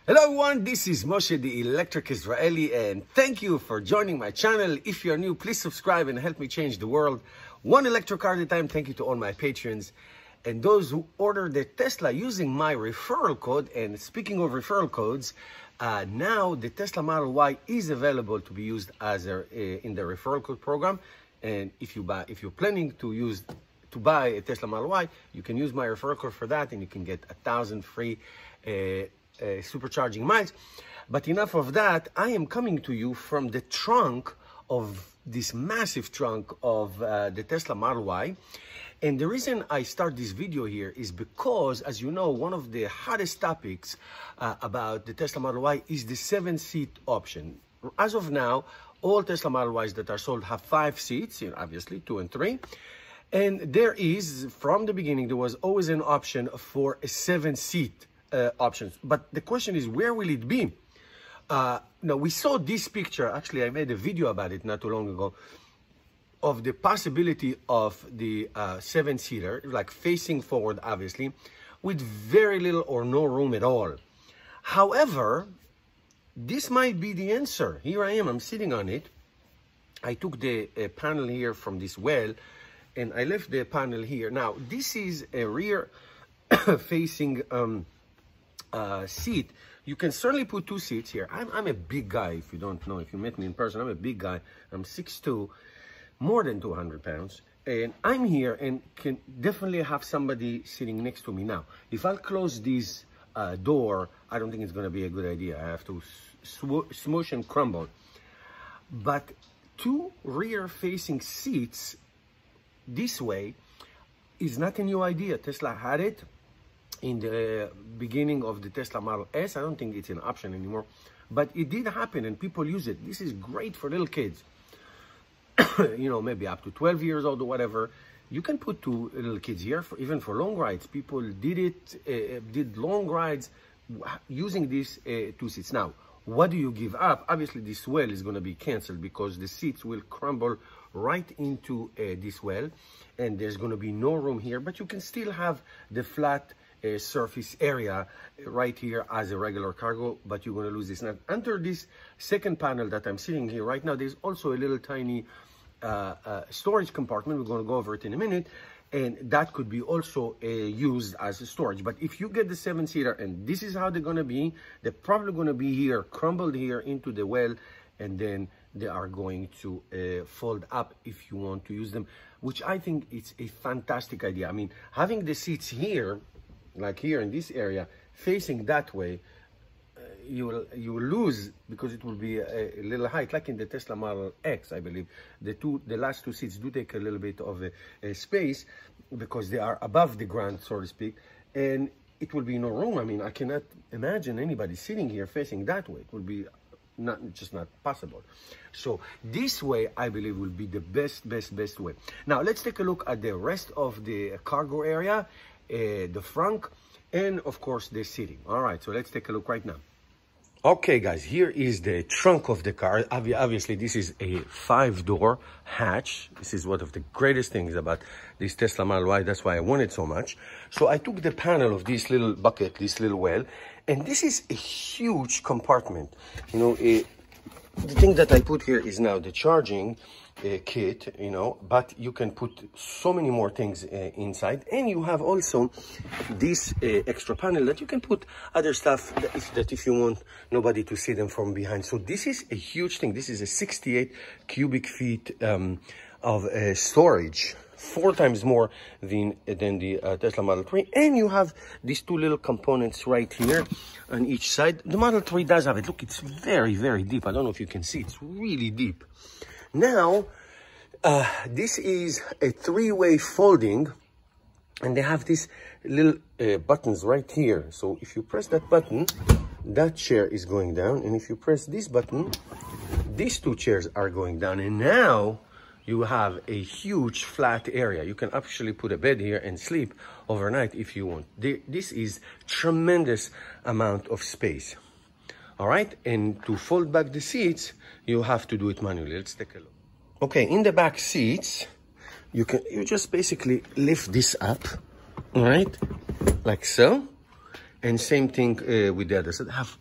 Hello everyone, this is Moshe the Electric Israeli, and thank you for joining my channel. If you're new, please subscribe and help me change the world one electric car at a time. Thank you to all my patrons and those who order their Tesla using my referral code. And speaking of referral codes, now the Tesla Model Y is available to be used as in the referral code program. And if you're planning to buy a Tesla Model Y, you can use my referral code for that, and you can get 1,000 free supercharging miles. But enough of that. I am coming to you from the trunk of this massive trunk of the Tesla Model Y. And the reason I start this video here is because, as you know, one of the hottest topics about the Tesla Model Y is the 7-seat option. As of now, all Tesla Model Ys that are sold have 5 seats, obviously 2 and 3. And there is, from the beginning, there was always an option for a 7-seat options. But the question is, where will it be? Now, we saw this picture. Actually, I made a video about it not too long ago, of the possibility of the 7-seater, like facing forward, obviously, with very little or no room at all. However, this might be the answer. Here I am, I'm sitting on it. I took the panel here from this well, and I left the panel here. Now, this is a rear facing seat. You can certainly put 2 seats here. I'm a big guy, if you don't know. If you met me in person, I'm a big guy. I'm 6'2", more than 200 pounds. And I'm here and can definitely have somebody sitting next to me. Now, if I'll close this door, I don't think it's going to be a good idea. I have to smoosh and crumble. But 2 rear-facing seats this way is not a new idea. Tesla had it in the beginning of the Tesla Model S. I don't think it's an option anymore, but it did happen and people use it. This is great for little kids. Maybe up to 12 years old or whatever. You can put 2 little kids here, even for long rides. People did it, did long rides using these 2 seats. Now, what do you give up? Obviously, this well is going to be canceled because the seats will crumble right into this well, and there's going to be no room here, but you can still have the flat surface area right here as a regular cargo, but you're going to lose this. Now, under this second panel that I'm sitting here right now, there's also a little tiny storage compartment. We're going to go over it in a minute, and that could be also used as a storage. But if you get the 7-seater, and this is how they're going to be, they're probably going to be here, crumbled here into the well, and then they are going to fold up if you want to use them, which I think it's a fantastic idea. I mean, having the seats here, like here in this area, facing that way, you will lose, because it will be a little height, like in the Tesla Model X, I believe. The last 2 seats do take a little bit of a space because they are above the ground, so to speak, and it will be no room. I mean, I cannot imagine anybody sitting here facing that way. It will be not possible. So this way, I believe, will be the best way. Now, let's take a look at the rest of the cargo area, the front, and of course the seating. All right, so let's take a look right now. Okay guys, here is the trunk of the car. Obviously, this is a 5-door hatch. This is one of the greatest things about this Tesla Model Y. That's why I want it so much. So I took the panel of this little bucket, this little well, and this is a huge compartment. The thing that I put here is now the charging kit, but you can put so many more things inside, and you have also this extra panel that you can put other stuff that if you want nobody to see them from behind. So this is a huge thing. This is a 68 cubic feet of storage, 4 times more than the Tesla Model 3. And you have these 2 little components right here on each side. The Model 3 does have it. Look, it's very, very deep. I don't know if you can see. It's really deep. Now, this is a 3-way folding, and they have these little buttons right here. So if you press that button, that chair is going down, and if you press this button, these 2 chairs are going down, and now you have a huge flat area. You can actually put a bed here and sleep overnight if you want. This is tremendous amount of space. All right, and to fold back the seats, you have to do it manually. Let's take a look. Okay, in the back seats, you just basically lift this up, all right, like so, and same thing with the others. So they have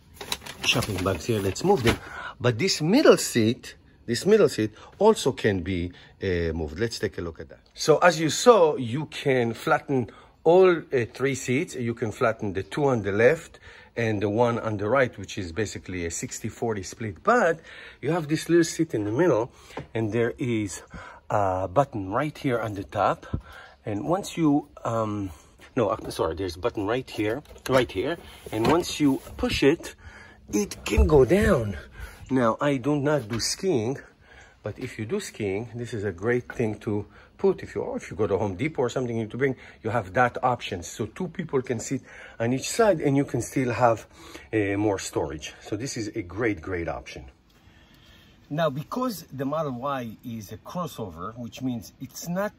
shopping bags here. Let's move them. But this middle seat also can be moved. Let's take a look at that. So as you saw, you can flatten all 3 seats. You can flatten the 2 on the left and the 1 on the right, which is basically a 60-40 split. But you have this little seat in the middle, and there is a button right here on the top. And once you, there's a button right here. And once you push it, it can go down. Now, I do not do skiing, but if you do skiing, this is a great thing to put. If you go to Home Depot or something you need to bring, you have that option. So 2 people can sit on each side, and you can still have more storage. So this is a great, great option. Now, because the Model Y is a crossover, which means it's not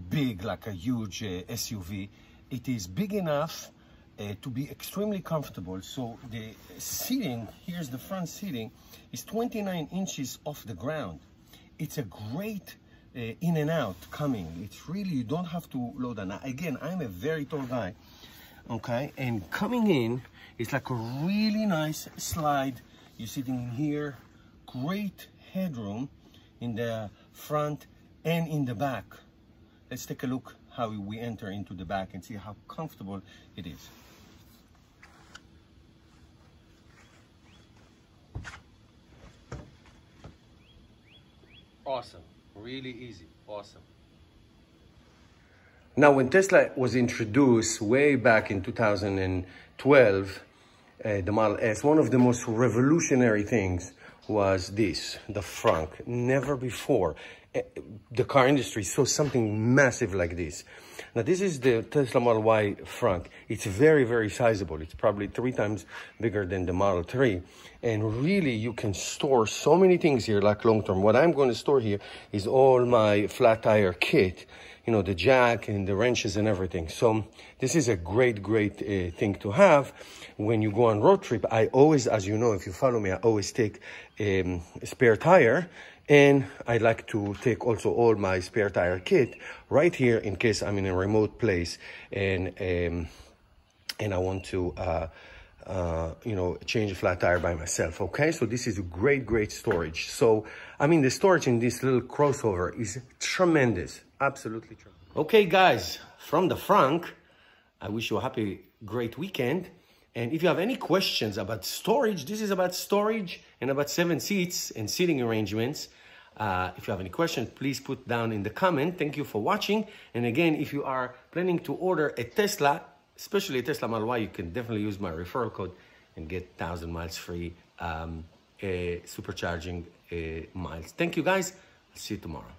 big like a huge SUV, it is big enough to be extremely comfortable. So the seating, here's the front seating, is 29 inches off the ground. It's a great in and out coming. It's really, you don't have to load on. Again, I'm a very tall guy, okay? And coming in, it's like a really nice slide. You're sitting in here, great headroom in the front and in the back. Let's take a look how we enter into the back and see how comfortable it is. Awesome, really easy, awesome. Now, when Tesla was introduced way back in 2012, the Model S, one of the most revolutionary things was this, the frunk. Never before the car industry saw something massive like this. Now, this is the Tesla Model Y frunk. It's very, very sizable. It's probably 3 times bigger than the Model 3. And really, you can store so many things here, like long-term. What I'm going to store here is all my flat tire kit, you know, the jack and the wrenches and everything. So this is a great, great thing to have when you go on road trip. I always, as you know, if you follow me, I always take a spare tire. And I like to take also all my spare tire kit right here in case I'm in a remote place and I want to, change a flat tire by myself, okay? So this is a great, great storage. So, I mean, the storage in this little crossover is tremendous, absolutely tremendous. Okay, guys, from the frunk, I wish you a happy, great weekend. And if you have any questions about storage, this is about storage and about 7 seats and seating arrangements. If you have any questions, please put down in the comment. Thank you for watching. And again, if you are planning to order a Tesla, especially a Tesla Model Y, you can definitely use my referral code and get 1,000 miles free supercharging miles. Thank you, guys. I'll see you tomorrow.